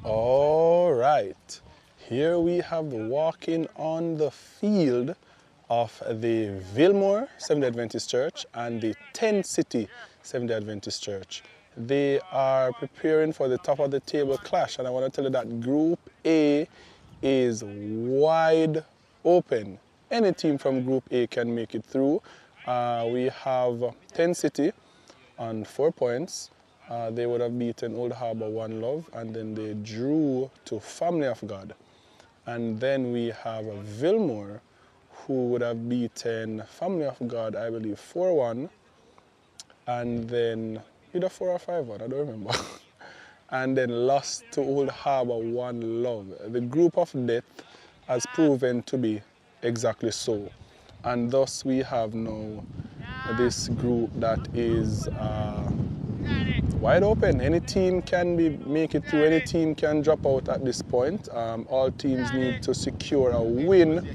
All right, here we have walking on the field of the Vilmore Seventh-day Adventist Church and the 10 City Seventh-day Adventist Church. They are preparing for the top of the table clash, and I want to tell you that Group A is wide open. Any team from Group A can make it through. We have 10 City on 4 points. They would have beaten Old Harbour 1 Love, and then they drew to Family of God. And then we have Vilmore, who would have beaten Family of God, I believe, 4-1, and then either 4 or 5-1, I don't remember. And then lost to Old Harbour 1 Love. The group of death has proven to be exactly so. And thus we have now this group that is wide open. Any team can make it through, any team can drop out at this point. All teams need to secure a win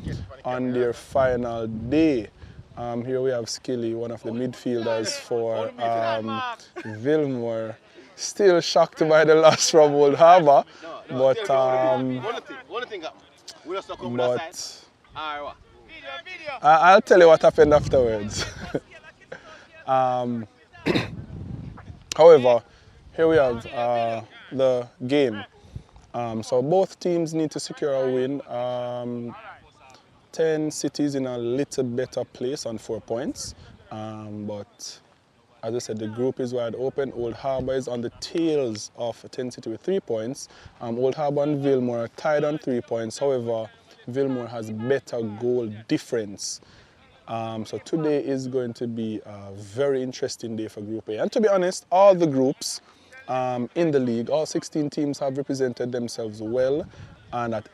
on their final day. Here we have Skilly, one of the midfielders for Vilmore. Still shocked by the loss from Old Harbour, but I'll tell you what happened afterwards. However, here we have the game. So both teams need to secure a win. 10 Cities in a little better place on 4 points. But as I said, the group is wide open. Old Harbour is on the tails of 10 City with 3 points. Old Harbour and Vilmore are tied on 3 points. However, Vilmore has better goal difference. So today is going to be a very interesting day for Group A. And to be honest, all the groups in the league, all 16 teams have represented themselves well. And at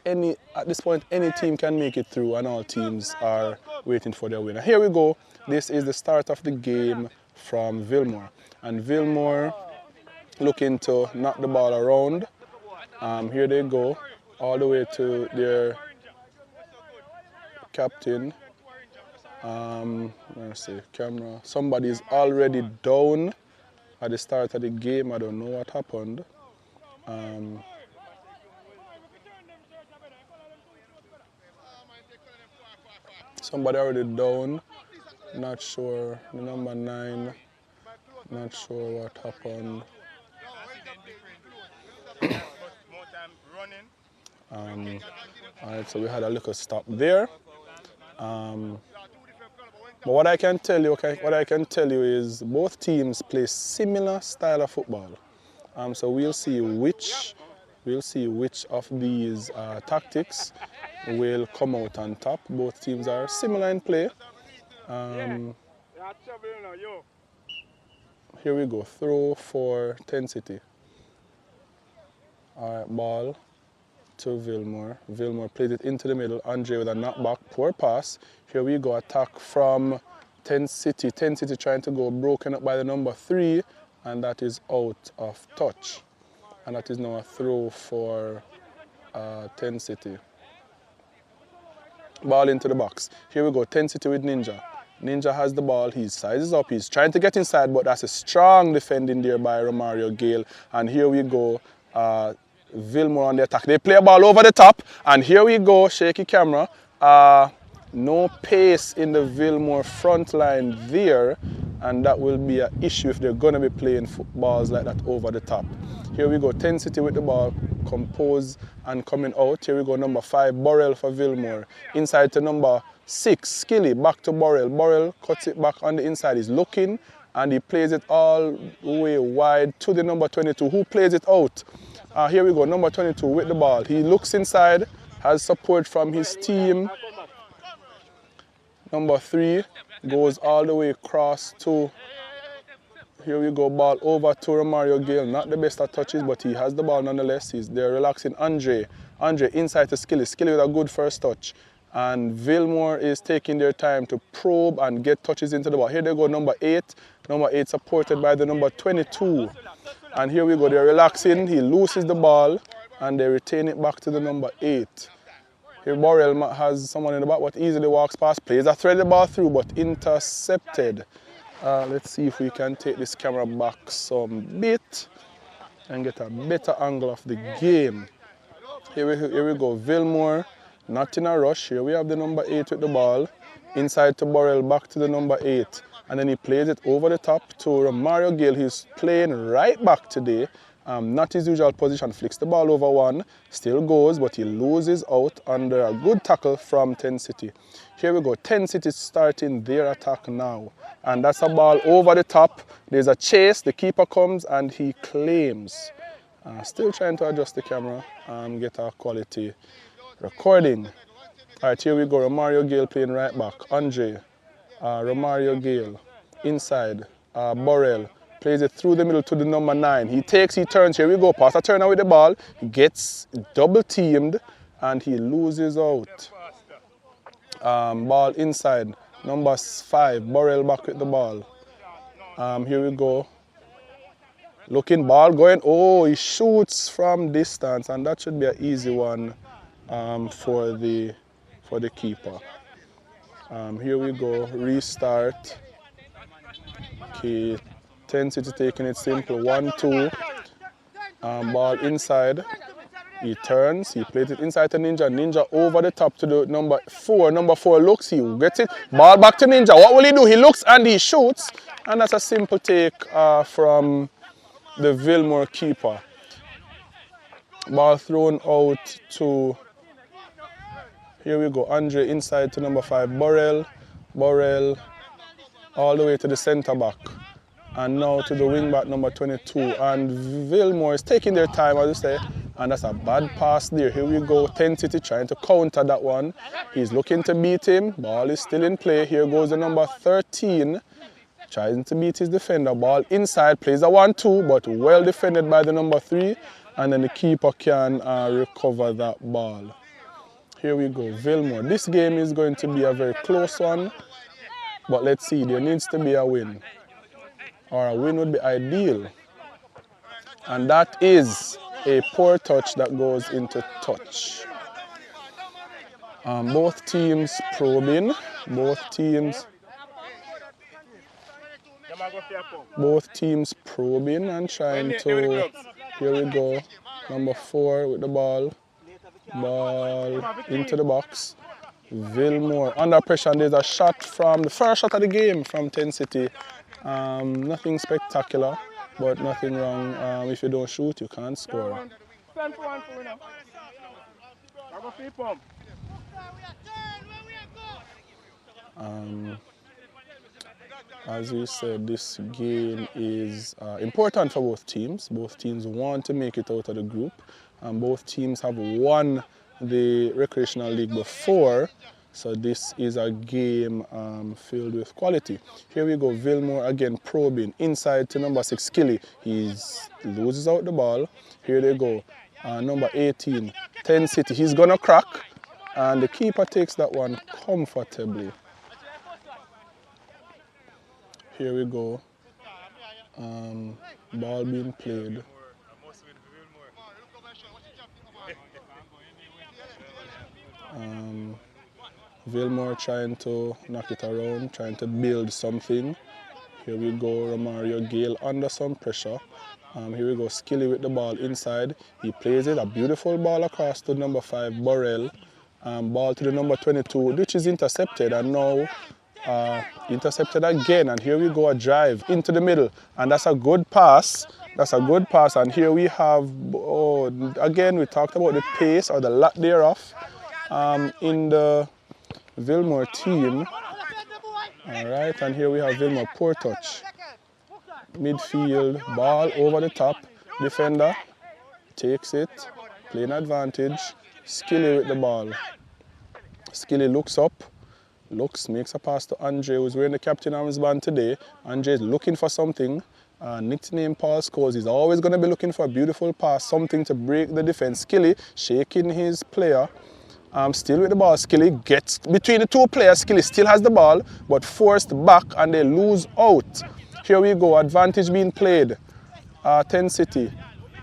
this point, any team can make it through, and all teams are waiting for their winner. Here we go. This is the start of the game from Vilmore. And Vilmore looking to knock the ball around. Here they go, all the way to their captain. Let's see, camera. Somebody's already down at the start of the game. I don't know what happened. Somebody already down. Not sure. The number 9. Not sure what happened. Alright, so we had a little stop there. But what I can tell you, is both teams play similar style of football. So we'll see which of these tactics will come out on top. Both teams are similar in play. Here we go, throw for 10 City. All right, ball to Vilmore. Vilmore played it into the middle. Andre with a knockback, poor pass. Here we go, attack from 10 City. 10 City trying to go, broken up by the number 3, and that is out of touch. And that is now a throw for 10 City. Ball into the box. Here we go, 10 City with Ninja. Ninja has the ball, he sizes up, he's trying to get inside, but that's a strong defending there by Romario Gale. And here we go, Vilmore on the attack. They play a ball over the top, and here we go, shaky camera. No pace in the Vilmore front line there, and that will be an issue if they're going to be playing footballs like that over the top. Here we go, 10 City with the ball, compose and coming out. Here we go, number 5, Burrell for Vilmore. Inside to number 6, Skilly, back to Burrell. Burrell cuts it back on the inside, he's looking, and he plays it all the way wide to the number 22, who plays it out. Here we go, number 22 with the ball. He looks inside, has support from his team. Number 3 goes all the way across to, here we go, ball over to Romario Gale. Not the best at touches, but he has the ball nonetheless. They're relaxing Andre. Andre inside to Skilly. Skilly with a good first touch. And Vilmore is taking their time to probe and get touches into the ball. Here they go, number 8. Number 8 supported by the number 22. And here we go, they're relaxing. He loses the ball and they retain it back to the number 8. Here Burrell has someone in the back, but easily walks past, plays a threaded ball through, but intercepted. Let's see if we can take this camera back some bit. and get a better angle of the game. Here we go, Vilmore, not in a rush. Here we have the number 8 with the ball. Inside to Burrell, back to the number 8. And then he plays it over the top to Mario Gale. He's playing right back today. Not his usual position. Flicks the ball over one. Still goes, but he loses out under a good tackle from 10 City. Here we go. 10 City starting their attack now. And that's a ball over the top. There's a chase. The keeper comes and he claims. Still trying to adjust the camera and get a quality recording. All right, here we go. Romario Gale playing right back. Andre. Romario Gale. Inside. Burrell. Plays it through the middle to the number 9. He turns. Here we go. Pass a turner with the ball. He gets double teamed and he loses out. Ball inside. Number 5. Burrell back with the ball. Here we go. Looking, ball going. Oh, he shoots from distance, and that should be an easy one for the keeper. Here we go. Restart. Okay. 10 City taking it simple. 1-2. Ball inside. He turns. He plays it inside to Ninja. Ninja over the top to the number 4. Number 4 looks. He gets it. Ball back to Ninja. What will he do? He looks and he shoots. And that's a simple take from the Vilmore keeper. Ball thrown out to, here we go, Andre inside to number 5, Burrell. Burrell all the way to the centre back. And now to the wing back number 22. And Vilmore is taking their time, as you say. And that's a bad pass there. Here we go, 10 City trying to counter that one. He's looking to beat him. Ball is still in play. Here goes the number 13. Trying to beat his defender. Ball inside, plays a 1-2, but well defended by the number 3. And then the keeper can recover that ball. Here we go, Vilmore. This game is going to be a very close one. But let's see, there needs to be a win. Or a win would be ideal. And that is a poor touch that goes into touch. Both teams probing. Both teams probing and trying to, here we go, number 4 with the ball. Ball into the box. Vilmore under pressure, and there's a shot from the first shot of the game from 10 City. Nothing spectacular, but nothing wrong. If you don't shoot, you can't score. As we said, this game is important for both teams. Both teams want to make it out of the group. Both teams have won the recreational league before, so this is a game filled with quality. Here we go, Vilmore again probing inside to number 6, Skilly. He loses out the ball. Here they go, number 18, 10 City. He's gonna crack, and the keeper takes that one comfortably. Here we go, ball being played. Vilmore trying to knock it around, trying to build something. Here we go, Romario Gale under some pressure. Here we go, Skilly with the ball inside. He plays it, a beautiful ball across to number 5, Burrell. Ball to the number 22, which is intercepted, and now intercepted again. And here we go, a drive into the middle, and that's a good pass. That's a good pass, and here we have, again, we talked about the pace or the lack thereof in the Vilmore team. All right, and here we have Vilmore, poor touch. Midfield, ball over the top. Defender takes it, playing advantage. Skilly with the ball. Skilly looks up, makes a pass to Andre, who's wearing the captain armband today. Andre is looking for something. Nickname Paul Scholes. He's always going to be looking for a beautiful pass, something to break the defense. Skilly shaking his player. Still with the ball. Skilly gets between the two players. Skilly still has the ball, but forced back, and they lose out. Here we go. Advantage being played. 10 City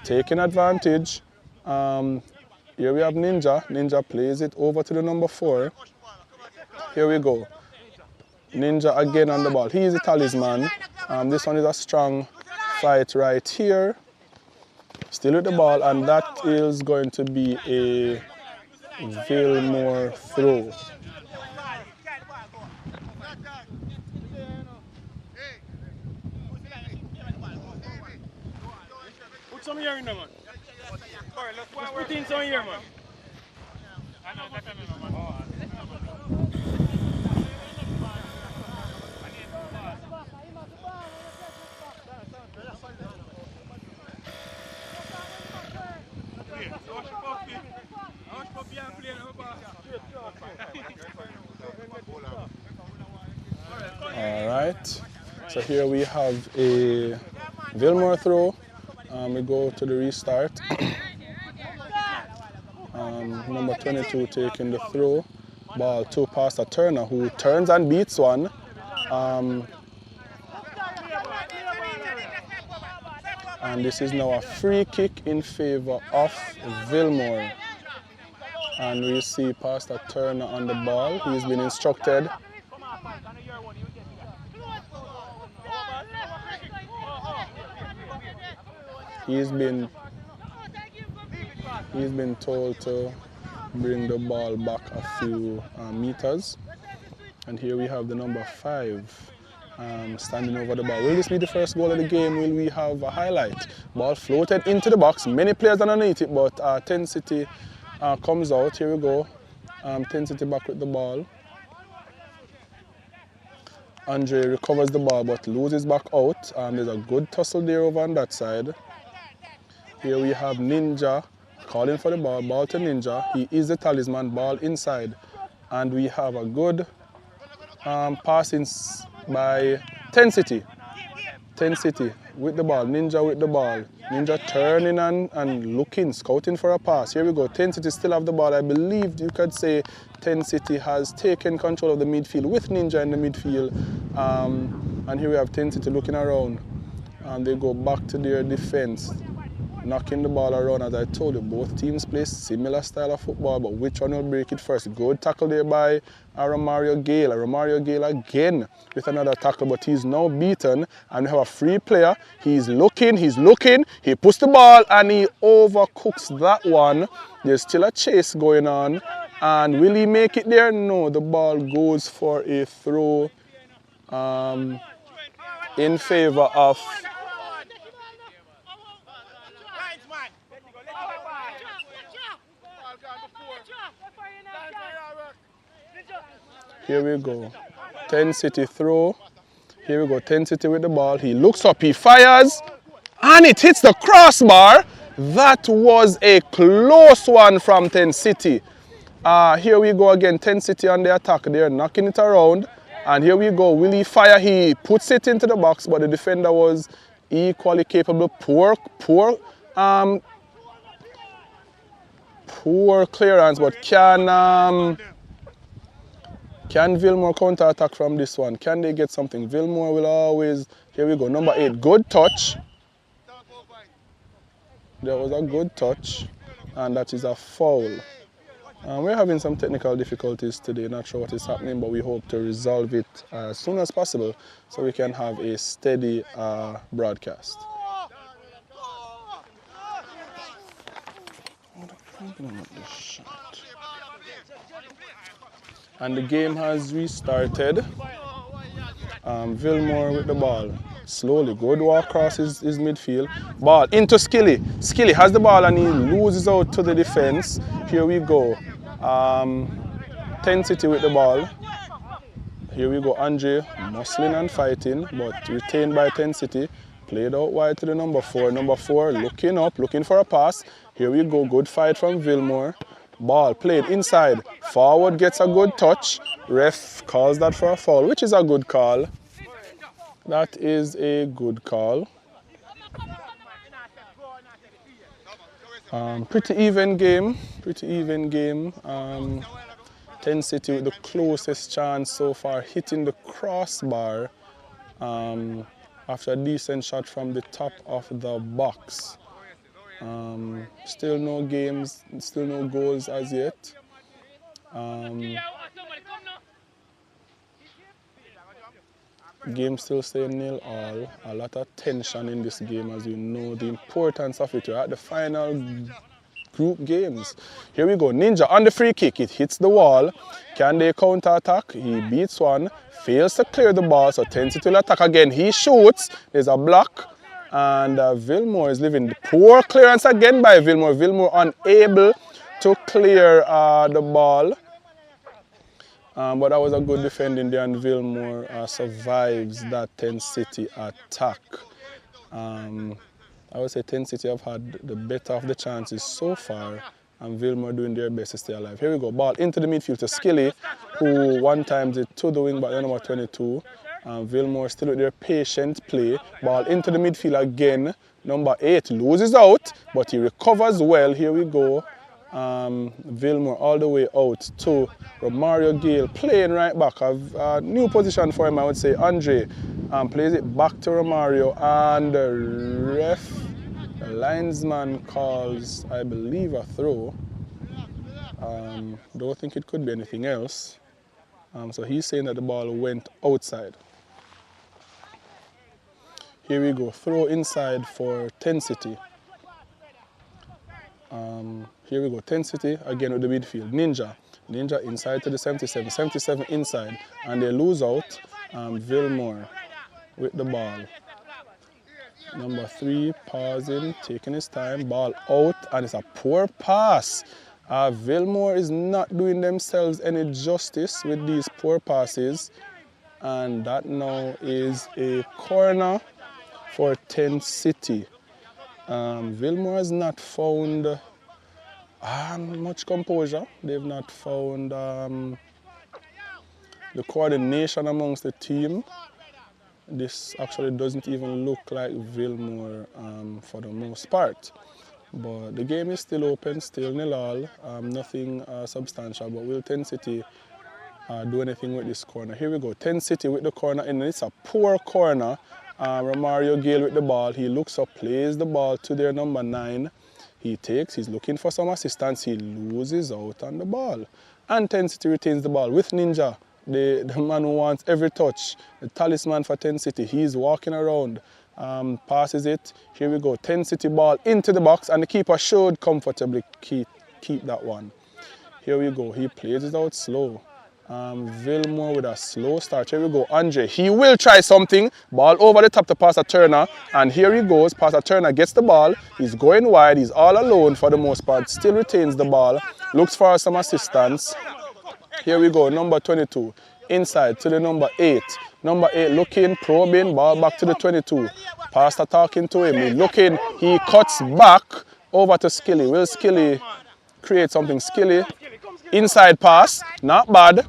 taking advantage. Here we have Ninja. Ninja plays it over to the number 4. Here we go. Ninja again on the ball. He is a talisman. This one is a strong fight right here. Still with the ball, and that is going to be a Vilmore throw. Put some here in there, man. Let's put in some here, man. All right, so here we have a Vilmore throw. We go to the restart. Number 22 taking the throw. Ball to Pastor Turner, who turns and beats one. And this is now a free kick in favor of Vilmore. And we see Pastor Turner on the ball. He's been instructed. He's been told to bring the ball back a few meters. And here we have the number 5 standing over the ball. Will this be the first goal of the game? Will we have a highlight? Ball floated into the box. Many players underneath it, but 10 City comes out. Here we go. 10 City back with the ball. Andre recovers the ball but loses back out. There's a good tussle there over on that side. Here we have Ninja calling for the ball. Ball to Ninja. He is the talisman. Ball inside. And we have a good passing by 10 City. 10 City with the ball. Ninja with the ball. Ninja turning and looking, scouting for a pass. Here we go. 10 City still have the ball. I believe you could say 10 City has taken control of the midfield with Ninja in the midfield. And here we have 10 City looking around. And they go back to their defense, knocking the ball around. As I told you, both teams play similar style of football, but which one will break it first? Good tackle there by Romario Gale. Romario Gale again with another tackle, but he's now beaten. And we have a free player. He's looking. He puts the ball and he overcooks that one. There's still a chase going on. And will he make it there? No, the ball goes for a throw in favor of Here we go. 10 City throw. Here we go. 10 City with the ball. He looks up, he fires, and it hits the crossbar. That was a close one from 10 City. Here we go again. 10 City on the attack. They're knocking it around. And here we go. Will he fire? He puts it into the box, but the defender was equally capable. Poor clearance, but can Vilmore counter-attack from this one? Can they get something? Vilmore will always... Here we go, number 8. Good touch. There was a good touch. And that is a foul. We're having some technical difficulties today. Not sure what is happening, but we hope to resolve it as soon as possible so we can have a steady broadcast. And the game has restarted. Vilmore with the ball. Slowly, good walk across his midfield. Ball into Skilly. Skilly has the ball and he loses out to the defense. Here we go. 10 City with the ball. Here we go. Andre muscling and fighting, but retained by 10 City. Played out wide to the number 4. Number 4 looking up, looking for a pass. Here we go. Good fight from Vilmore. Ball played inside. Forward gets a good touch. Ref calls that for a foul, which is a good call. That is a good call. Pretty even game. 10 City with the closest chance so far, hitting the crossbar after a decent shot from the top of the box. Still no games, still no goals as yet. Game still staying 0-all. A lot of tension in this game, as you know the importance of it. We're at the final group games. Here we go. Ninja on the free kick. It hits the wall. Can they counter attack? He beats one. Fails to clear the ball. So Tensity will attack again. He shoots. There's a block. And Vilmore is living. Poor clearance again by Vilmore. Vilmore unable to clear the ball. But that was a good defending there, and Vilmore survives that Tensity attack. I would say Tensity have had the better of the chances so far, and Vilmore doing their best to stay alive. Here we go, ball into the midfield to Skilly, who one times it to the wing back, number 22. Vilmore still with their patient play. Ball into the midfield again. Number 8 loses out, but he recovers well. Here we go. Vilmore all the way out to Romario Gale playing right back. A new position for him, I would say. Andre plays it back to Romario, and the linesman calls, I believe, a throw. Don't think it could be anything else. So he's saying that the ball went outside. Here we go, throw inside for Tensity. Here we go, Tensity again with the midfield. Ninja inside to the 77, 77 inside, and they lose out. Vilmore with the ball. Number 3 pausing, taking his time, ball out, and it's a poor pass. Vilmore is not doing themselves any justice with these poor passes, and that now is a corner for Tensity. Vilmore has not found much composure. They've not found the coordination amongst the team. This actually doesn't even look like Vilmore for the most part. But the game is still open, still 0-all, nothing substantial. But will Tensity do anything with this corner? Here we go, Tensity with the corner, and it's a poor corner. Romario Gale with the ball. He looks up, plays the ball to their number 9. He's looking for some assistance. He loses out on the ball. And Tensity retains the ball with Ninja, the man who wants every touch, the talisman for Tensity. He's walking around, passes it. Here we go, Tensity ball into the box, and the keeper should comfortably keep that one. Here we go, he plays it out slow. Vilmore with a slow start. Here we go, Andre. He will try something. Ball over the top to Pastor Turner. And here he goes. Pastor Turner gets the ball. He's going wide. He's all alone for the most part. Still retains the ball. Looks for some assistance. Here we go, number 22. Inside to the number 8. Number 8 looking, probing. Ball back to the 22. Pastor talking to him. He's looking. He cuts back over to Skilly. Will Skilly create something? Skilly. Inside pass. Not bad.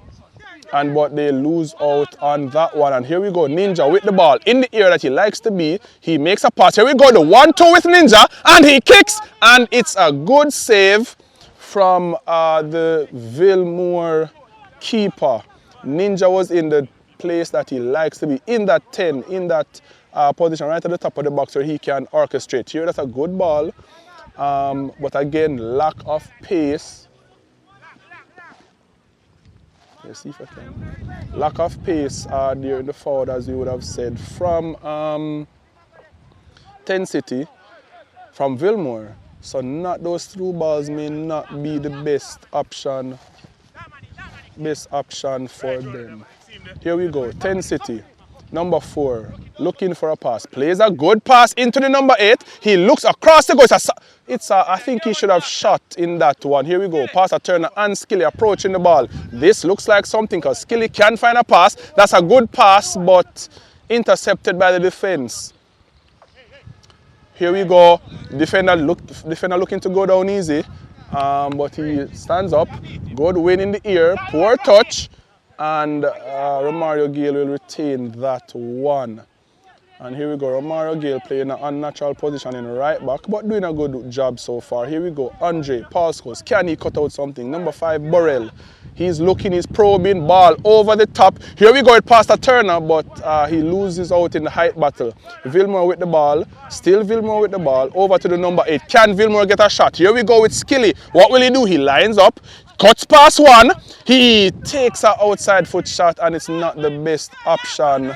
But they lose out on that one. And here we go, Ninja with the ball in the area that he likes to be. He makes a pass. Here we go, the 1-2 with Ninja, and he kicks, and it's a good save from the Vilmore keeper. Ninja was in the place that he likes to be, in that 10, in that position right at the top of the box where he can orchestrate. Here, that's a good ball, but again, lack of pace. Let's see if I can. Lack of pace during the forward, as you would have said, from Tensity, from Vilmore. So those through balls may not be the best option for them. Here we go, Tensity, number 4, looking for a pass. Plays a good pass into the number 8. He looks across the goal. I think he should have shot in that one. Here we go. Passer Turner and Skilly approaching the ball. This looks like something because Skilly can find a pass. That's a good pass, but intercepted by the defense. Here we go. Defender looking to go down easy, but he stands up. Good win in the ear. Poor touch, and Romario Gale will retain that one. And here we go, Romario Gale playing an unnatural position in right back, but doing a good job so far. Here we go, Andre, Paul Scholes, can he cut out something? Number 5, Burrell. He's looking, he's probing, ball over the top. Here we go with Pastor Turner, but he loses out in the height battle. Vilmore with the ball, still Vilmore with the ball, over to the number 8. Can Vilmore get a shot? Here we go with Skilly. What will he do? He lines up, cuts past one, he takes an outside foot shot, and it's not the best option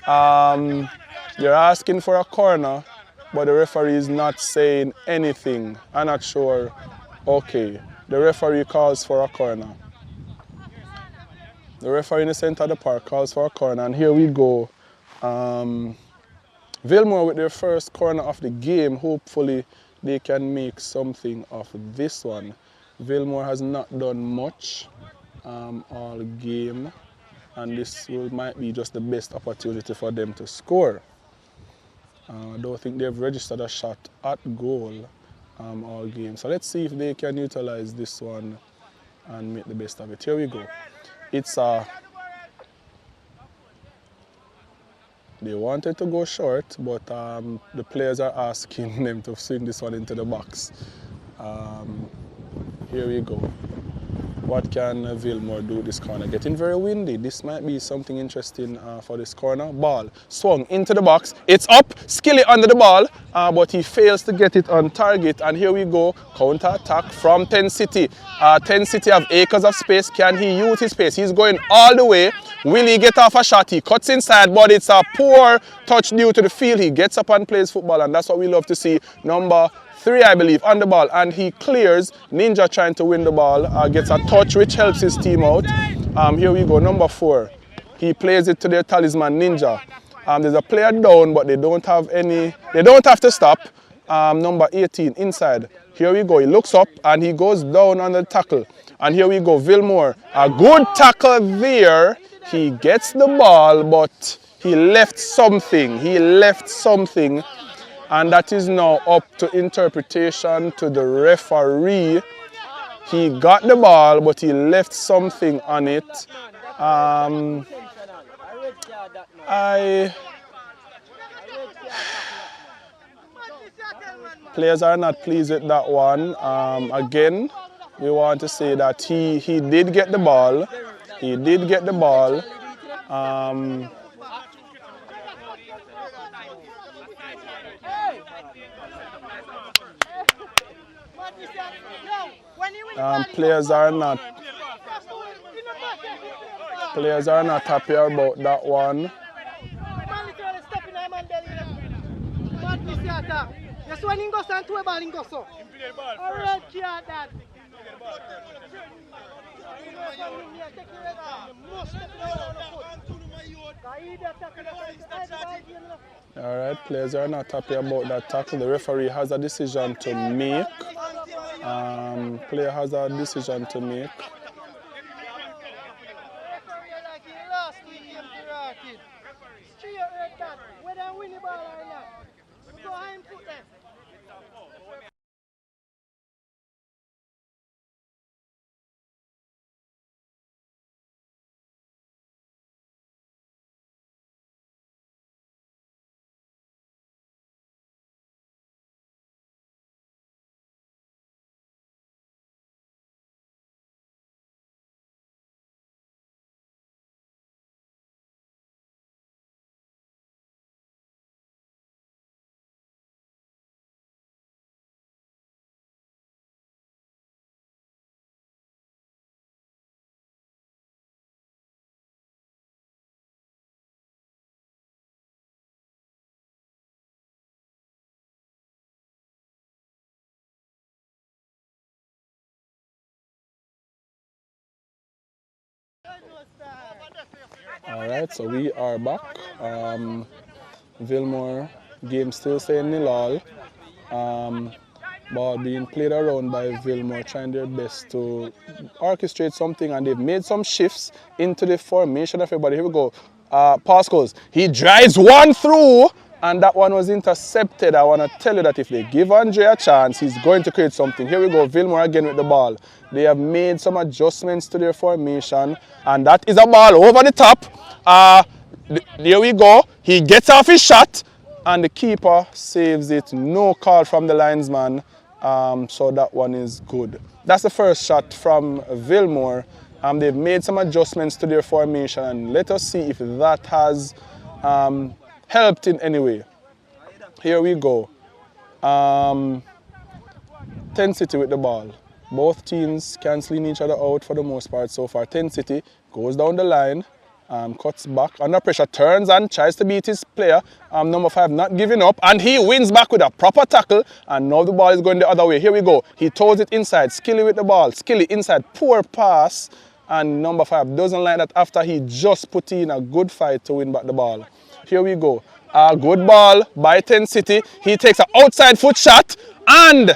They're asking for a corner, but the referee is not saying anything. I'm not sure. Okay, the referee calls for a corner. The referee in the center of the park calls for a corner, and here we go. Vilmore with their first corner of the game. Hopefully they can make something of this one. Vilmore has not done much all game, and this might be just the best opportunity for them to score. I don't think they've registered a shot at goal all game. So let's see if they can utilize this one and make the best of it. Here we go. It's they wanted to go short, but the players are asking them to swing this one into the box. Here we go. What can Vilmore do this corner? Getting very windy. This might be something interesting for this corner. Ball swung into the box. It's up. Skilly under the ball, but he fails to get it on target. And here we go. Counter attack from 10 City. 10 City have acres of space. Can he use his space? He's going all the way. Will he get off a shot? He cuts inside, but it's a poor touch due to the field. He gets up and plays football, and that's what we love to see. Number 3, I believe, on the ball, and he clears. Ninja trying to win the ball, gets a touch which helps his team out. Here we go, number 4. He plays it to their talisman, Ninja. There's a player down, but they don't have to stop. Number 18, inside. Here we go, he looks up and he goes down on the tackle. And here we go, Vilmore. A good tackle there. He gets the ball, but he left something. And that is now up to interpretation to the referee. He got the ball, but he left something on it. Players are not pleased with that one. Again, we want to say that he did get the ball. He did get the ball. Players are not happy about that one. All right, players are not happy about that tackle. The referee has a decision to make. Player has a decision to make. All right, so we are back. Vilmore game still saying 0-0. Ball being played around by Vilmore, trying their best to orchestrate something, and they've made some shifts into the formation of everybody. Here we go. Pascals, he drives one through, and that one was intercepted. I want to tell you that if they give Andre a chance, he's going to create something. Here we go, Vilmore again with the ball. They have made some adjustments to their formation, and that is a ball over the top. There we go. He gets off his shot, and the keeper saves it. No call from the linesman, so that one is good. That's the first shot from Vilmore. They've made some adjustments to their formation, and let us see if that has helped in any way. Here we go. 10 City with the ball. Both teams cancelling each other out for the most part so far. 10 City goes down the line. Cuts back under pressure, turns and tries to beat his player. Number 5 not giving up, and he wins back with a proper tackle. And now the ball is going the other way. Here we go. He throws it inside. Skilly with the ball. Skilly inside. Poor pass. And number 5 doesn't like that after he just put in a good fight to win back the ball. Here we go. A good ball by 10 City. He takes an outside foot shot, and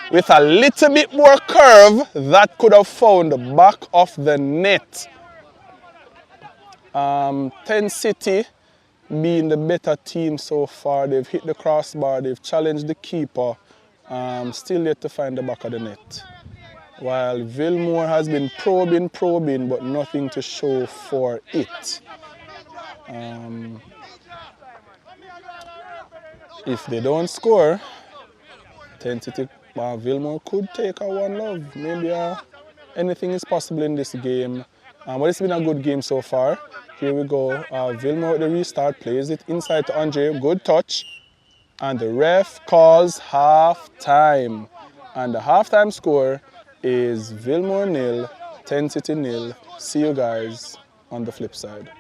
with a little bit more curve, that could have found the back of the net. 10 City being the better team so far. They've hit the crossbar, they've challenged the keeper. Still yet to find the back of the net. While Vilmore has been probing, but nothing to show for it. If they don't score, 10 City, Vilmore could take a 1-love. Maybe anything is possible in this game. But it's been a good game so far. Here we go. Vilmore with the restart, plays it inside to Andre. Good touch. And the ref calls half-time. And the half-time score is Vilmore 0, 10 City 0. See you guys on the flip side.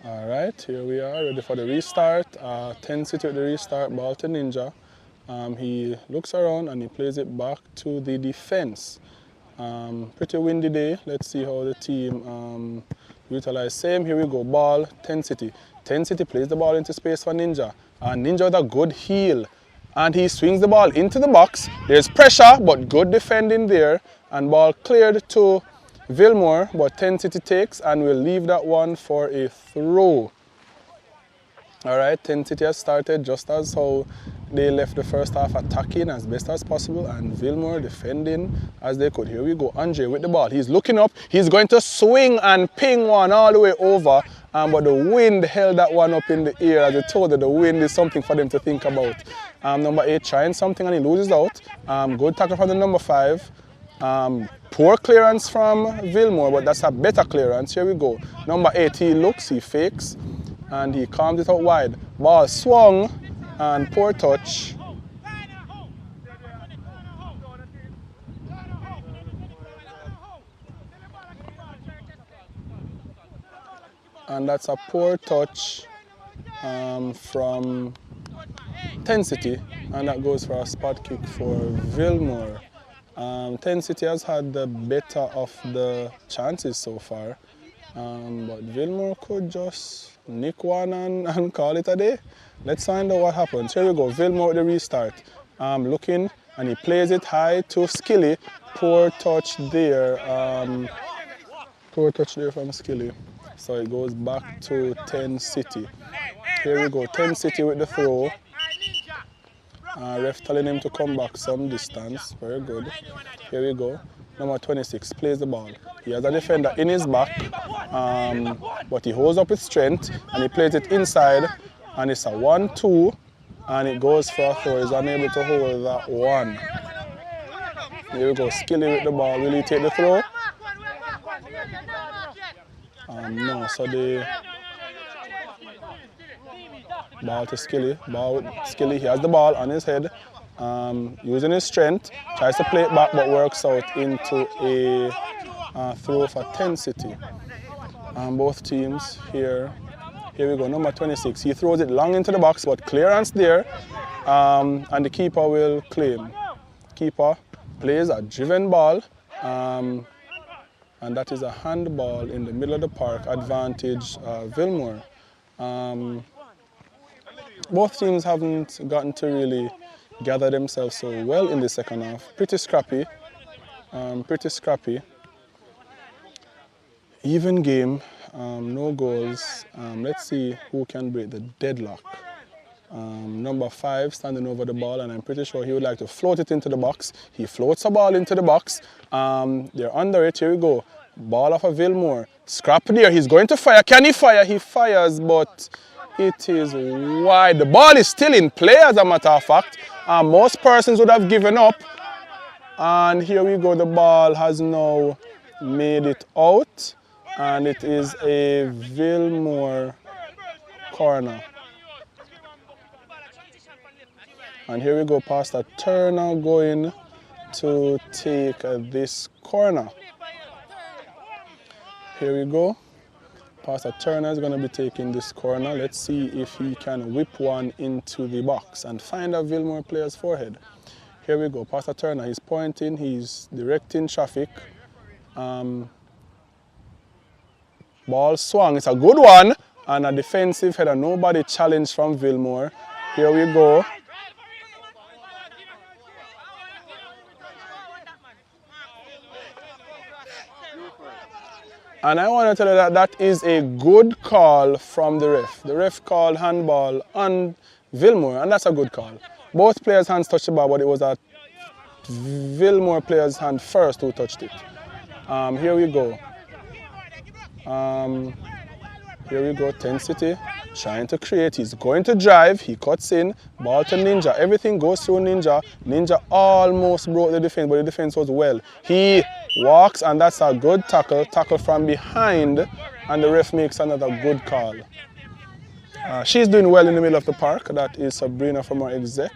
All right, here we are, ready for the restart. 10 City with the restart, ball to Ninja. He looks around and he plays it back to the defense. Pretty windy day. Let's see how the team utilize. Same, here we go, ball, 10 City. 10 City plays the ball into space for Ninja. Ninja with a good heel. And he swings the ball into the box. There's pressure, but good defending there. And ball cleared to Vilmore, but 10 City takes and will leave that one for a throw. All right, 10 City has started just as how they left the first half, attacking as best as possible, and Vilmore defending as they could. Here we go, Andre with the ball. He's looking up. He's going to swing and ping one all the way over, but the wind held that one up in the air. As I told you, the wind is something for them to think about. Number 8 trying something and he loses out. Good tackle from the number 5. Poor clearance from Vilmore, but that's a better clearance. Here we go. Number 8, he looks, he fakes, and he calms it out wide. Ball swung, and poor touch. And that's a poor touch from 10 City, and that goes for a spot kick for Vilmore. 10 City has had the better of the chances so far, but Vilmore could just nick one and call it a day. Let's find out what happens. Here we go, Vilmore with the restart. Looking, and he plays it high to Skilly. Poor touch there. Poor touch there from Skilly. So it goes back to 10 City. Here we go, 10 City with the throw. Ref telling him to come back some distance. Very good. Here we go. Number 26 plays the ball. He has a defender in his back, but he holds up with strength and he plays it inside. And it's a 1-2, and it goes for a throw. He's unable to hold that one. Here we go. Skilly with the ball. Will he take the throw? No. So the ball to Skilly. Skilly, he has the ball on his head, using his strength, tries to play it back but works out into a throw for 10 City. Both teams here. Here we go, number 26. He throws it long into the box, but clearance there, and the keeper will claim. Keeper plays a driven ball, and that is a handball in the middle of the park, advantage Vilmore. Both teams haven't gotten to really gather themselves so well in the second half. Pretty scrappy. Even game, no goals. Let's see who can break the deadlock. Number 5 standing over the ball, and I'm pretty sure he would like to float it into the box. He floats a ball into the box. They're under it. Here we go. Ball off of Vilmore. Scrap there. He's going to fire. Can he fire? He fires, but it is wide. The ball is still in play, as a matter of fact. Most persons would have given up. And here we go. The ball has now made it out. And it is a Vilmore corner. And here we go, Pastor Turner going to take this corner. Here we go. Pastor Turner is going to be taking this corner. Let's see if he can whip one into the box and find a Vilmore player's forehead. Here we go. Pastor Turner, he's pointing, he's directing traffic. Ball swung. It's a good one. And a defensive header. Nobody challenged from Vilmore. Here we go. And I want to tell you that that is a good call from the ref. The ref called handball on Vilmore, and that's a good call. Both players' hands touched the ball, but it was a Vilmore player's hand first who touched it. Here we go. Here we go, 10 City, trying to create. He's going to drive, he cuts in, ball to Ninja. Everything goes through Ninja. Ninja almost broke the defense, but the defense was well. He walks, and that's a good tackle. Tackle from behind, and the ref makes another good call. She's doing well in the middle of the park. That is Sabrina from our exec.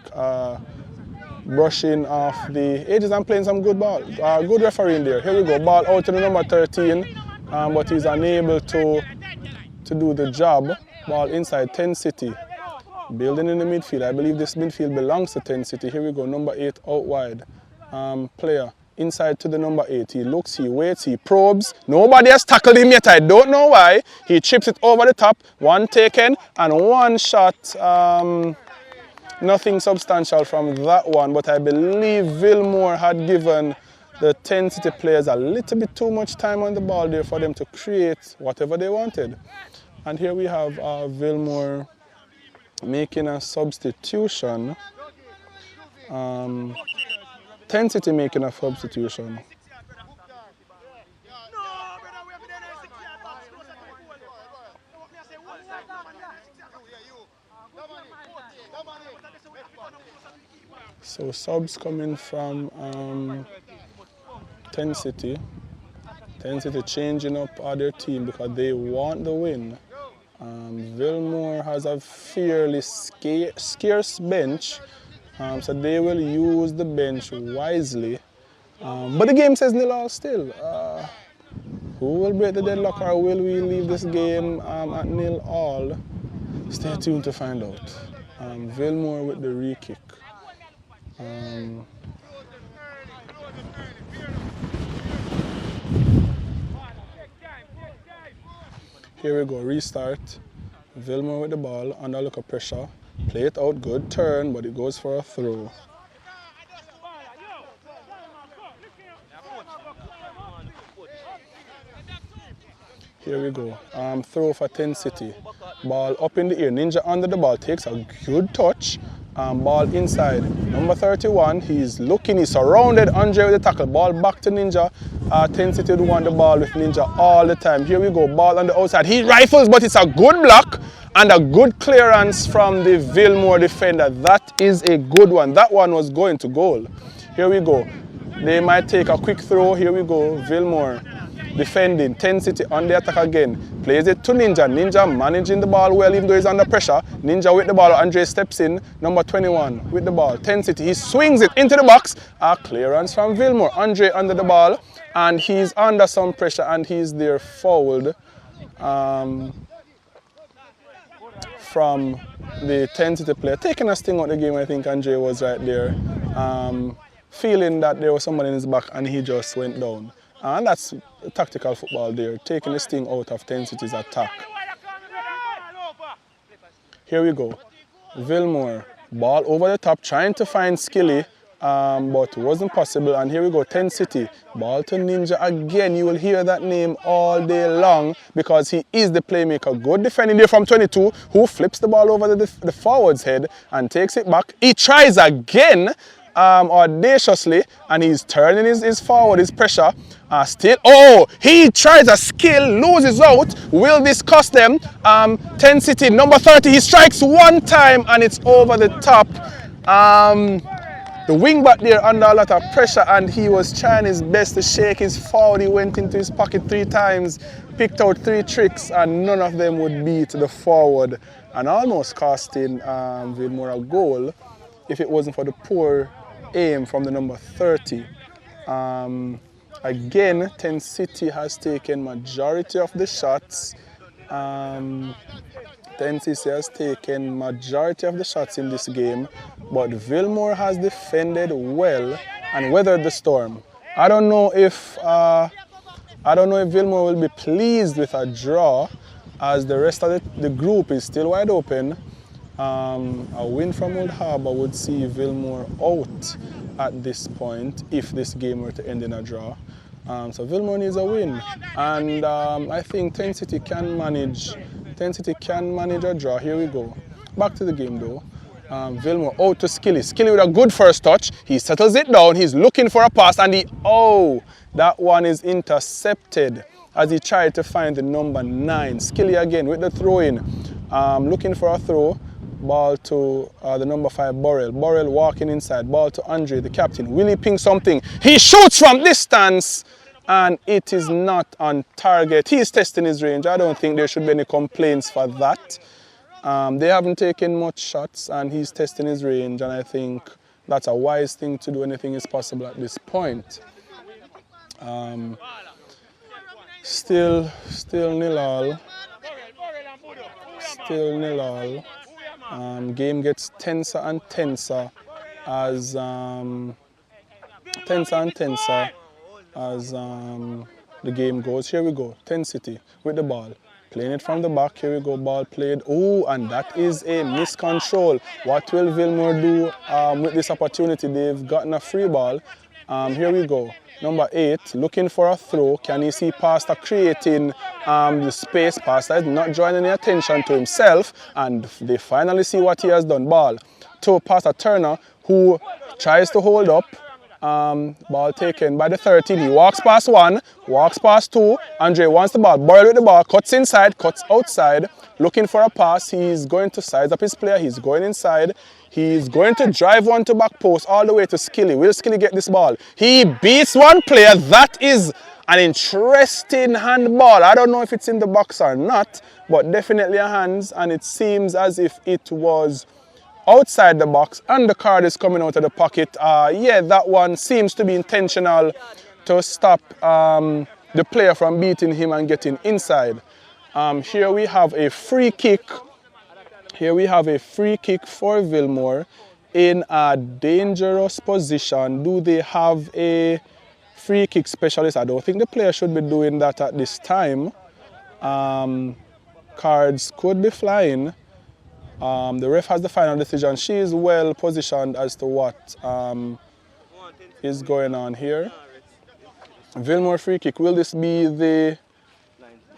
Brushing off the edges and playing some good ball. Good referee there. Here we go, ball out to the number 13, but he's unable to do the job. Ball inside 10 City. Building in the midfield. I believe this midfield belongs to 10 City. Here we go, number 8 out wide. Player inside to the number 8. He looks, he waits, he probes. Nobody has tackled him yet. I don't know why. He chips it over the top. One taken and one shot. Nothing substantial from that one, but I believe Vilmore had given the 10 City players a little bit too much time on the ball there for them to create whatever they wanted. And here we have Vilmore making a substitution. 10 City making a substitution. So subs coming from 10 City. 10 City changing up their team because they want the win. Vilmore has a fairly scarce bench, so they will use the bench wisely. But the game says 0-0 still. Who will break the deadlock, or will we leave this game at 0-0? Stay tuned to find out. Vilmore with the re-kick. Here we go, restart. Vilmore with the ball, under look of pressure. Play it out, good turn, but it goes for a throw. Here we go, throw for 10 City. Ball up in the air, Ninja under the ball, takes a good touch. Ball inside, number 31, he's looking, he's surrounded, Andre with the tackle, ball back to Ninja. 10 City would want the ball with Ninja all the time. Here we go, ball on the outside, he rifles, but it's a good block and a good clearance from the Vilmore defender. That is a good one, that one was going to goal. Here we go, they might take a quick throw. Here we go, Vilmore defending, 10 City on the attack again. Plays it to Ninja. Ninja managing the ball well even though he's under pressure. Ninja with the ball. Andre steps in. Number 21 with the ball. 10 City. He swings it into the box. A clearance from Vilmore. Andre under the ball. And he's under some pressure and he's there fouled from the 10 City player. Taking a sting out the game, I think Andre was right there. Feeling that there was someone in his back and he just went down. And that's tactical football there, taking the sting out of 10 City's attack. Here we go. Vilmore, ball over the top, trying to find Skilly, but wasn't possible. And here we go, 10 City, ball to Ninja again. You will hear that name all day long because he is the playmaker. Good defending there from 22, who flips the ball over the forward's head and takes it back. He tries again. Audaciously, and he's turning his forward, his pressure. Still, oh, he tries a skill, loses out. Will this cost them? 10 City, number 30, he strikes one time and it's over the top. The wing back there under a lot of pressure and he was trying his best to shake his forward. He went into his pocket 3 times, picked out 3 tricks and none of them would beat the forward and almost costing Vilmore a goal if it wasn't for the poor aim from the number 30. Again, 10 City has taken majority of the shots. 10cc has taken majority of the shots in this game, but Vilmore has defended well and weathered the storm. I don't know if Vilmore will be pleased with a draw, as the rest of the group is still wide open. A win from Old Harbour would see Vilmore out at this point if this game were to end in a draw. So Vilmore needs a win, and I think 10 City can manage. 10 City can manage a draw. Here we go. Back to the game though. Vilmore out to Skilly. Skilly with a good first touch. He settles it down. He's looking for a pass, and that one is intercepted as he tried to find the number 9. Skilly again with the throw in. Looking for a throw. Ball to the number 5, Burrell. Burrell walking inside. Ball to Andre, the captain. Will he ping something? He shoots from distance, and it is not on target. He's testing his range. I don't think there should be any complaints for that. They haven't taken much shots, and he's testing his range, and I think that's a wise thing to do. Anything is possible at this point. Still 0-0. Still 0-0. Game gets tenser and tenser as the game goes. Here we go, 10 City with the ball, playing it from the back. Here we go, ball played. Oh, and that is a miscontrol. What will Vilmore do with this opportunity? They've gotten a free ball. Here we go. Number 8, looking for a throw. Can he see Pastor creating the space? Pastor is not drawing any attention to himself, and they finally see what he has done. Ball to Pastor Turner, who tries to hold up. Ball taken by the 13. He walks past 1, walks past 2. Andre wants the ball. Burrell with the ball, cuts inside, cuts outside, looking for a pass. He's going to size up his player. He's going inside. He's going to drive one to back post all the way to Skilly. Will Skilly get this ball? He beats one player. That is an interesting handball. I don't know if it's in the box or not, but definitely a hands, and it seems as if it was outside the box and the card is coming out of the pocket. Yeah, that one seems to be intentional to stop the player from beating him and getting inside. Here we have a free kick. Here we have a free kick for Vilmore in a dangerous position. Do they have a free kick specialist? I don't think the player should be doing that at this time. Cards could be flying. The ref has the final decision. She is well positioned as to what is going on here. Vilmore free kick. Will this be the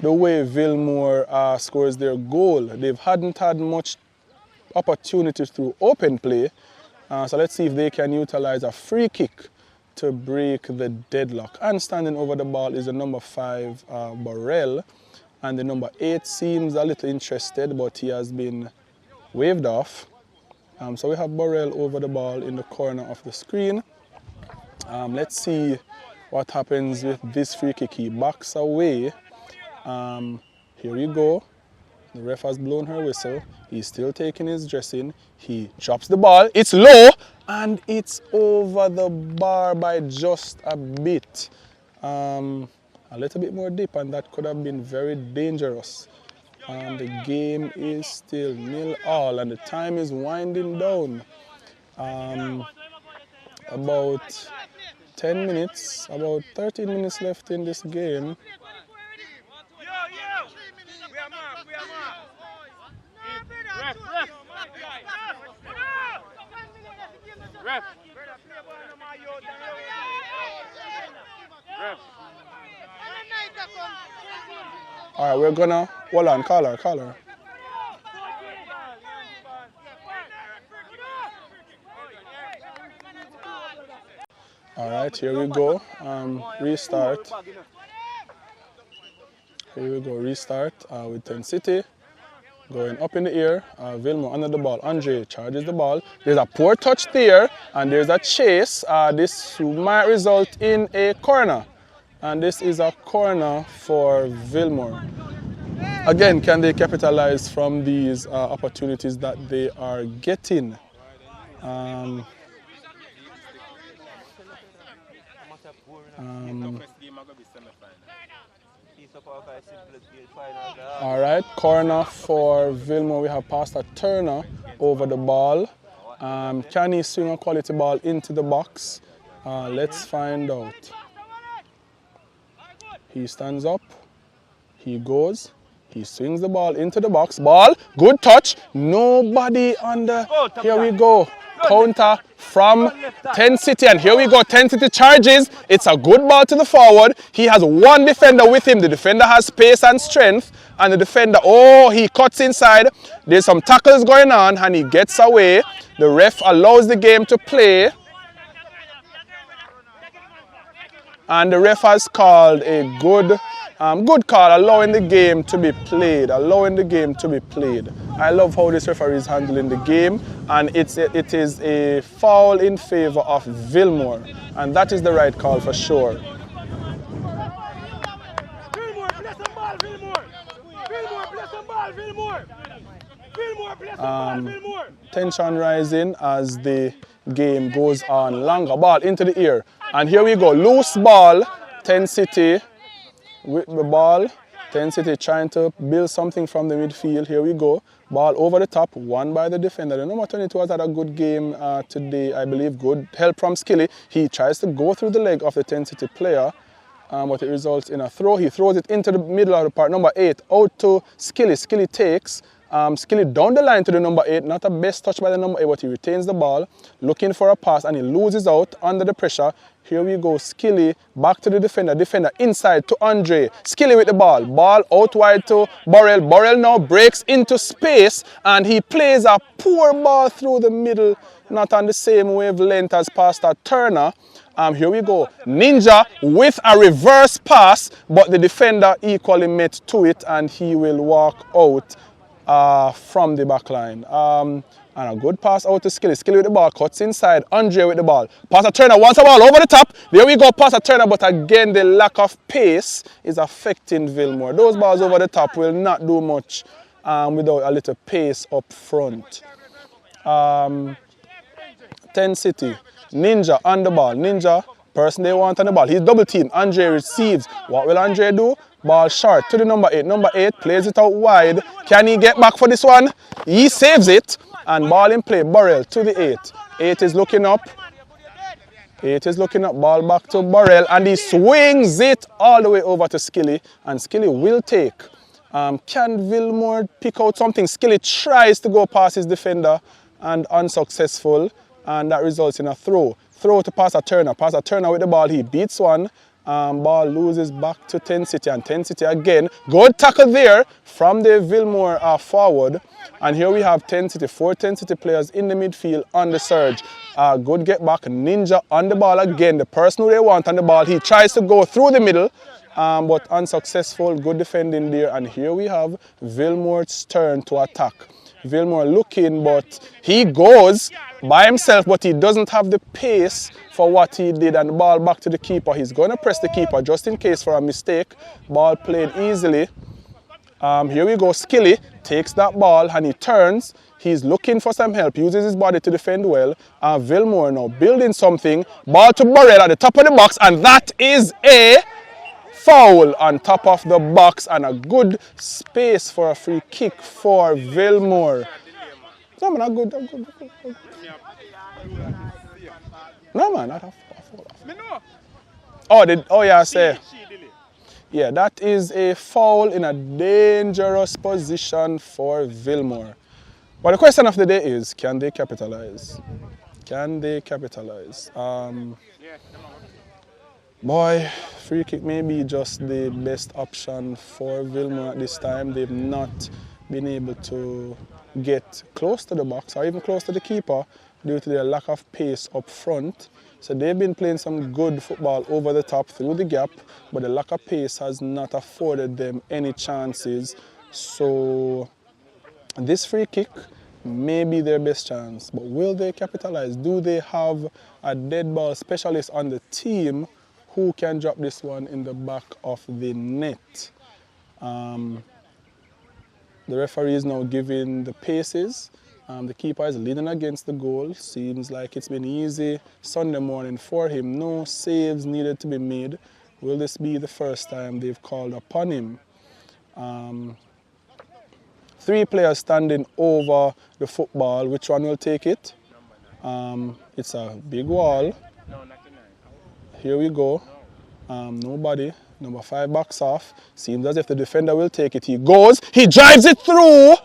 way Vilmore scores their goal? They hadn't had much opportunities through open play. So let's see if they can utilize a free kick to break the deadlock. And standing over the ball is the number 5, Burrell. And the number 8 seems a little interested, but he has been waved off. So we have Burrell over the ball in the corner of the screen. Let's see what happens with this free kick. He backs away. Here we go. The ref has blown her whistle. He's still taking his dressing. He drops the ball. It's low, and it's over the bar by just a bit. A little bit more deep, and that could have been very dangerous. The game is still 0-0, and the time is winding down. About 10 minutes, about 13 minutes left in this game. All right, we're gonna, hold on, call her. All right, here we go, restart. Here we go, restart with 10 City. Going up in the air, Vilmore under the ball. Andre charges the ball. There's a poor touch there, and there's a chase. This might result in a corner. And this is a corner for Vilmore. Again, can they capitalize from these opportunities that they are getting? All right, corner for Vilmore. We have Pastor Turner over the ball. Can he swing a quality ball into the box? Let's find out. He stands up. He goes. He swings the ball into the box. Ball. Good touch. Nobody on the... Here we go. Counter from 10 City. And here we go. 10 City charges. It's a good ball to the forward. He has one defender with him. The defender has pace and strength. And the defender, oh, he cuts inside. There's some tackles going on and he gets away. The ref allows the game to play. And the ref has called a good call, allowing the game to be played. I love how this referee is handling the game, and it is a foul in favor of Vilmore, and that is the right call for sure. Vilmore, play some ball, Vilmore. Vilmore, play some ball, Vilmore. Vilmore, play some ball, Vilmore. Tension rising as the game goes on longer. Ball into the air. And here we go. Loose ball. 10 City with the ball. 10 City trying to build something from the midfield. Here we go. Ball over the top. Won by the defender. The number 22 has had a good game today, I believe. Good help from Skilly. He tries to go through the leg of the 10 City player. But it results in a throw. He throws it into the middle of the park. Number 8 out to Skilly. Skilly takes. Skilly down the line to the number 8. Not a best touch by the number 8, but he retains the ball. Looking for a pass and he loses out under the pressure. Here we go. Skilly back to the defender. Defender inside to Andre. Skilly with the ball. Ball out wide to Burrell. Burrell now breaks into space and he plays a poor ball through the middle. Not on the same wavelength as Pastor Turner. Here we go. Ninja with a reverse pass, but the defender equally met to it and he will walk out from the back line. And a good pass out to Skilly. Skilly with the ball, cuts inside. Andre with the ball. Pastor Turner wants a ball over the top. There we go, Pastor Turner. But again, the lack of pace is affecting Vilmore. Those balls over the top will not do much without a little pace up front. 10 City. Ninja on the ball. Ninja, person they want on the ball. He's double teamed. Andre receives. What will Andre do? Ball short to the number 8. Number 8 plays it out wide. Can he get back for this one? He saves it. And ball in play. Burrell to the 8. 8 is looking up. 8 is looking up. Ball back to Burrell. And he swings it all the way over to Skilly. And Skilly will take. Can Vilmore pick out something? Skilly tries to go past his defender and unsuccessful. And that results in a throw. Throw to Pastor Turner. Pastor Turner with the ball. He beats one. Ball loses back to 10 City. And 10 City again. Good tackle there from the Vilmore forward. And here we have 10 City. 4 10 City players in the midfield on the surge. Good get back. Ninja on the ball again. The person who they want on the ball. He tries to go through the middle. But unsuccessful. Good defending there. And here we have Vilmore's turn to attack. Vilmore looking, but he goes by himself, but he doesn't have the pace for what he did. And the ball back to the keeper. He's going to press the keeper just in case for a mistake. Ball played easily. Here we go. Skilly takes that ball and he turns. He's looking for some help. Uses his body to defend well. Vilmore now building something. Ball to Burrell at the top of the box, and that is a foul on top of the box and a good space for a free kick for Vilmore. No man, good. No man, not a foul. Oh yeah, I say. Yeah, that is a foul in a dangerous position for Vilmore. But the question of the day is, can they capitalize? Can they capitalize? Boy, free kick may be just the best option for Vilmore at this time. They've not been able to get close to the box or even close to the keeper due to their lack of pace up front. So they've been playing some good football over the top through the gap, but the lack of pace has not afforded them any chances. So this free kick may be their best chance, but will they capitalize? Do they have a dead ball specialist on the team who can drop this one in the back of the net? The referee is now giving the paces. The keeper is leaning against the goal. Seems like it's been easy Sunday morning for him. No saves needed to be made. Will this be the first time they've called upon him? 3 players standing over the football. Which one will take it? It's a big wall. Here we go. Nobody. Number 5 backs off. Seems as if the defender will take it. He goes. He drives it through.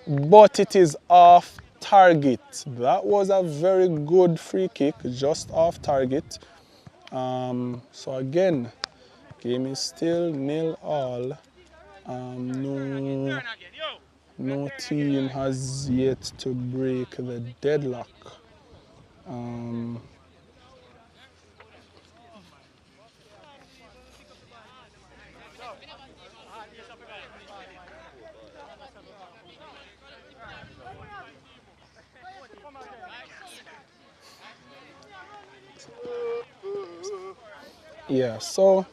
But it is off target. That was a very good free kick. Just off target. So again, game is still 0-0. No team has yet to break the deadlock. Yeah, so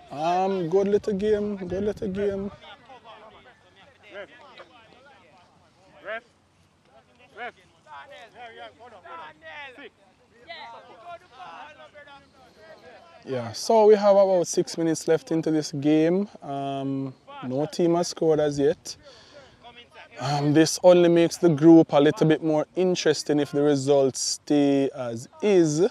good little game, good little game. Ref. Yeah, so we have about 6 minutes left into this game. No team has scored as yet. This only makes the group a little bit more interesting if the results stay as is.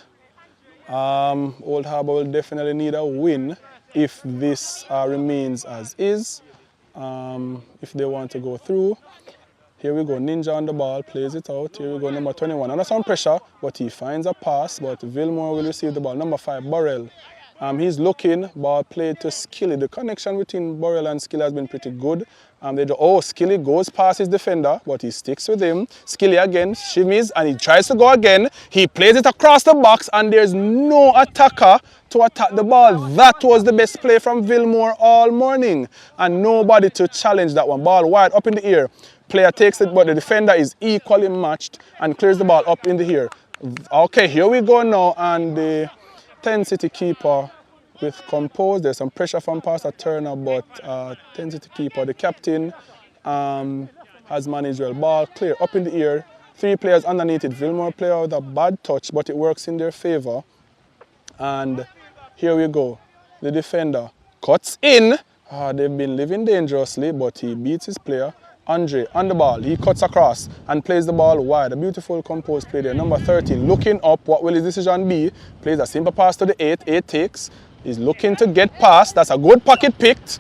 Old Harbour will definitely need a win if this remains as is, if they want to go through. Here we go, Ninja on the ball, plays it out. Here we go, number 21. Under some pressure, but he finds a pass, but Vilmore will receive the ball. Number 5, Burrell. He's looking, ball played to Skilly. The connection between Burrell and Skilly has been pretty good. Skilly goes past his defender, but he sticks with him. Skilly again, shimmies, and he tries to go again. He plays it across the box, and there's no attacker to attack the ball. That was the best play from Vilmore all morning, and nobody to challenge that one. Ball wide up in the air. Player takes it, but the defender is equally matched and clears the ball up in the air. Okay, here we go now, and the 10 City keeper with compose. There's some pressure from Pastor Turner, but 10 City keeper, the captain, has managed well. Ball clear up in the air. 3 players underneath it. Vilmore player with a bad touch, but it works in their favor. And here we go. The defender cuts in. They've been living dangerously, but he beats his player. Andre on the ball, he cuts across and plays the ball wide. A beautiful composed play there. Number 13 looking up. What will his decision be? Plays a simple pass to the 8. 8 takes. He's looking to get past. That's a good pocket picked.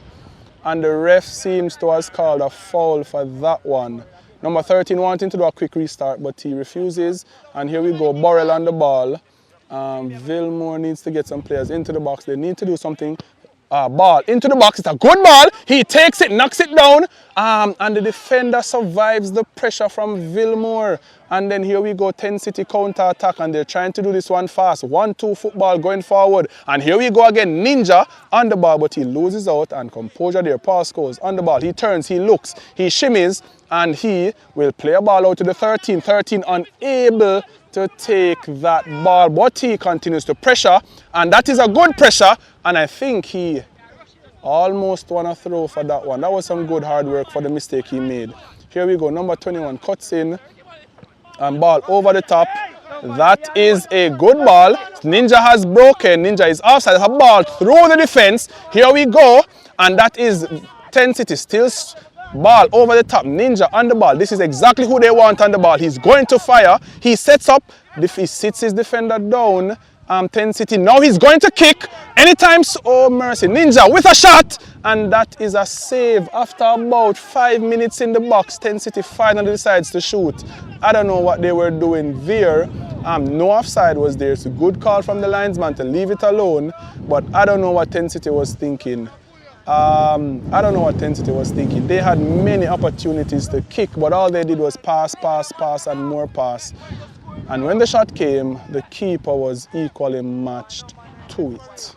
And the ref seems to have called a foul for that one. Number 13 wanting to do a quick restart, but he refuses. And here we go, Burrell on the ball. Vilmore needs to get some players into the box. They need to do something. Ball into the box. It's a good ball. He takes it, knocks it down. And the defender survives the pressure from Vilmore. And then here we go, 10 City counter attack, and they're trying to do this one fast. 1-2 football going forward. And here we go again, Ninja on the ball, but he loses out, and composure there. Paul scores on the ball. He turns, he looks, he shimmies, and he will play a ball out to the 13. 13 unable to take that ball, but he continues to pressure, and that is a good pressure, and I think he almost won a throw for that one. That was some good hard work for the mistake he made. Here we go, number 21 cuts in, and ball over the top. That is a good ball. Ninja has broken. Ninja is offside. A ball through the defense. Here we go, and that is 10 City still. Ball over the top, Ninja on the ball. This is exactly who they want on the ball. He's going to fire. He sets up, he sits his defender down. 10 City, now he's going to kick. Anytime, oh mercy, Ninja with a shot. And that is a save. After about 5 minutes in the box, 10 City finally decides to shoot. I don't know what they were doing there. No offside was there. It's a good call from the linesman to leave it alone. But I don't know what 10 City was thinking. I don't know what 10 City was thinking. They had many opportunities to kick, but all they did was pass, pass, pass, and more pass. And when the shot came, the keeper was equally matched to it.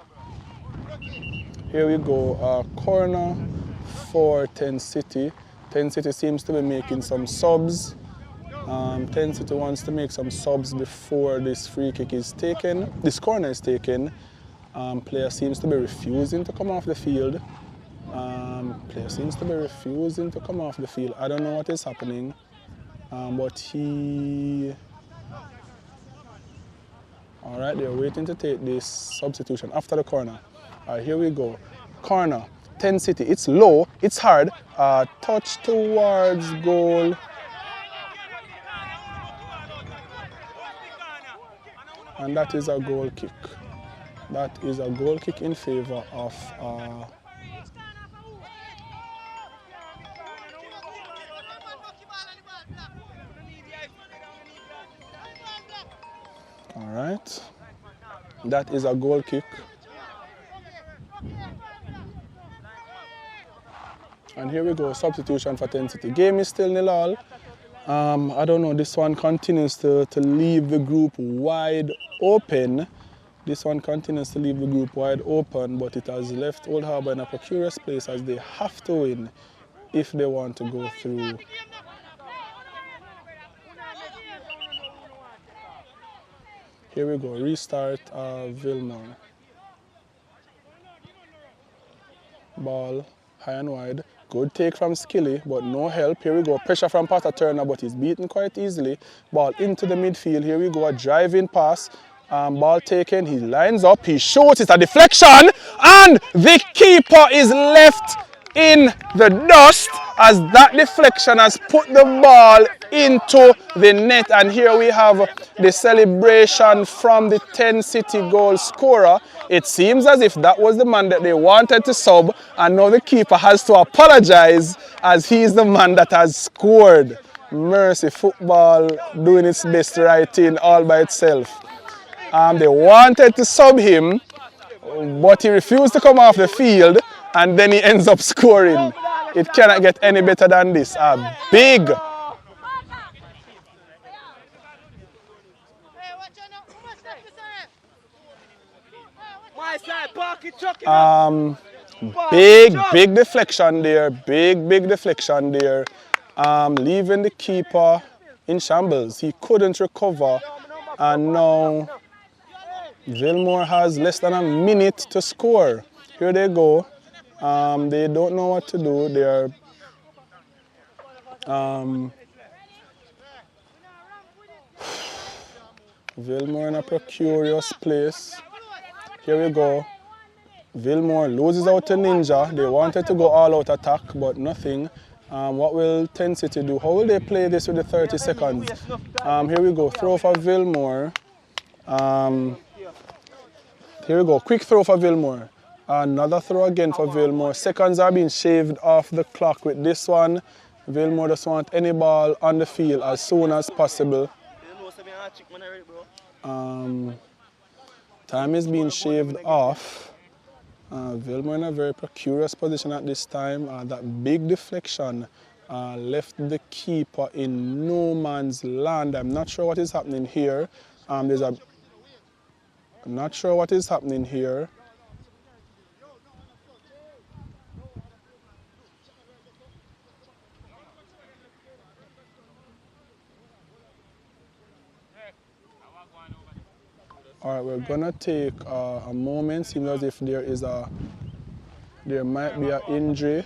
Here we go, corner for 10 City. 10 City seems to be making some subs. 10 City wants to make some subs before this free kick is taken. This corner is taken. Player seems to be refusing to come off the field. Player seems to be refusing to come off the field. I don't know what is happening, but he... All right, they're waiting to take this substitution after the corner. All right, here we go. Corner, 10 City. It's low, it's hard. Touch towards goal. And that is a goal kick. That is a goal kick in favor of all right. That is a goal kick. And here we go, substitution for 10 City. Game is still 0-0. I don't know, this one continues to leave the group wide open. This one continues to leave the group wide open, but it has left Old Harbour in a precarious place as they have to win if they want to go through. Here we go, restart Vilmore. Ball high and wide. Good take from Skilly, but no help. Here we go, pressure from Potter Turner, but he's beaten quite easily. Ball into the midfield. Here we go, a driving pass. Ball taken, he lines up, he shoots, it's a deflection, and the keeper is left in the dust as that deflection has put the ball into the net. And here we have the celebration from the 10 City goal scorer. It seems as if that was the man that they wanted to sub, and now the keeper has to apologize as he is the man that has scored. Mercy, football doing its best right in all by itself. They wanted to sub him, but he refused to come off the field, and then he ends up scoring. It cannot get any better than this. A big big deflection there, big deflection there, leaving the keeper in shambles. He couldn't recover, and now Vilmore has less than a minute to score. Here they go. They don't know what to do. They're Vilmore in a precarious place. Here we go. Vilmore loses out to Ninja. They wanted to go all-out attack, but nothing. What will 10 City do? How will they play this with the 30 seconds? Here we go. Throw for Vilmore. Here we go. Quick throw for Vilmore. Another throw again for Vilmore. Seconds are being shaved off the clock with this one. Vilmore just want any ball on the field as soon as possible. Time is being shaved off. Vilmore in a very precarious position at this time. That big deflection left the keeper in no man's land. I'm not sure what is happening here. I'm not sure what is happening here. All right, we're gonna take a moment. Seems as if there might be an injury.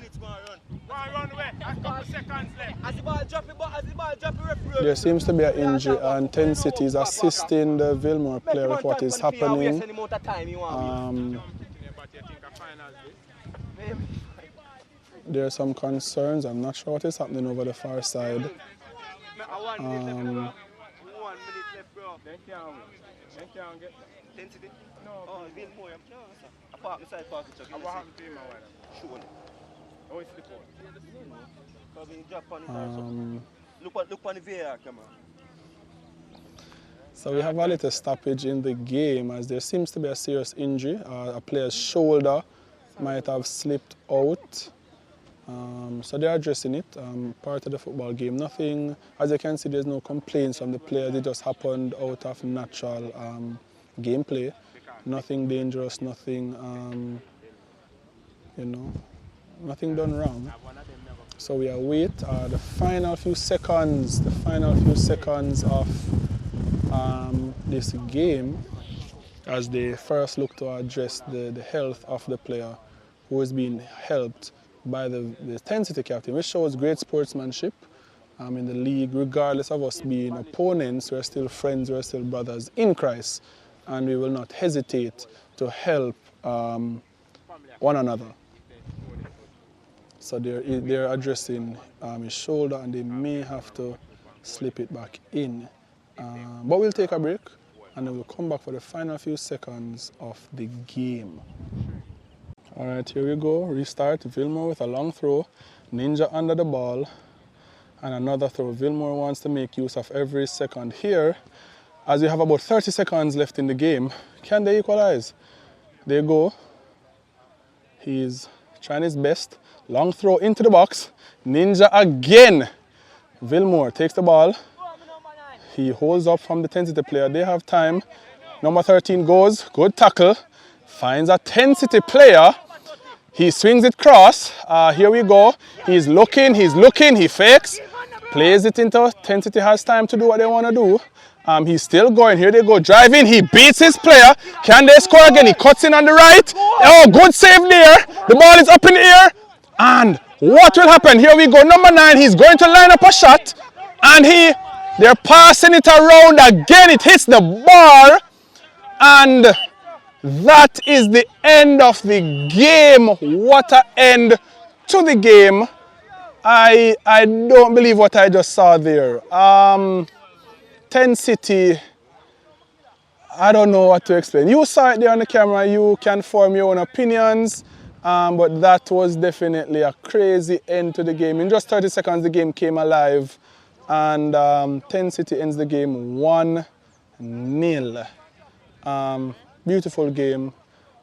There seems to be an injury, and 10 City is assisting the Vilmore player with what is happening. There are some concerns. I'm not sure what is happening over the far side. So we have a little stoppage in the game as there seems to be a serious injury. A player's shoulder might have slipped out. So they're addressing it, part of the football game. Nothing, as you can see, there's no complaints from the players. It just happened out of natural gameplay. Nothing dangerous, nothing, nothing done wrong. So we await the final few seconds of this game as they first look to address the health of the player who is being helped by the 10 City captain, which shows great sportsmanship in the league. Regardless of us being opponents, we're still friends, we're still brothers in Christ, and we will not hesitate to help one another. So they're addressing his shoulder, and they may have to slip it back in. But we'll take a break, and then we'll come back for the final few seconds of the game. All right, here we go. Restart. Vilmore with a long throw. Ninja under the ball. And another throw. Vilmore wants to make use of every second here. As we have about 30 seconds left in the game, can they equalize? There you go. He's trying his best. Long throw into the box. Ninja again. Vilmore takes the ball. He holds up from the 10 City player. They have time. Number 13 goes. Good tackle. Finds a 10 City player. He swings it cross. Here we go. He's looking. He fakes. Plays it into 10 City has time to do what they want to do. He's still going. Here they go. Driving. He beats his player. Can they score again? He cuts in on the right. Oh, good save there. The ball is up in the air. And what will happen? Here we go. Number 9. He's going to line up a shot. And they're passing it around again. It hits the bar. And that is the end of the game. What an end to the game. I don't believe what I just saw there. 10 City, I don't know what to explain. You saw it there on the camera. You can form your own opinions. But that was definitely a crazy end to the game. In just 30 seconds, the game came alive. And 10 City ends the game 1-0. Beautiful game.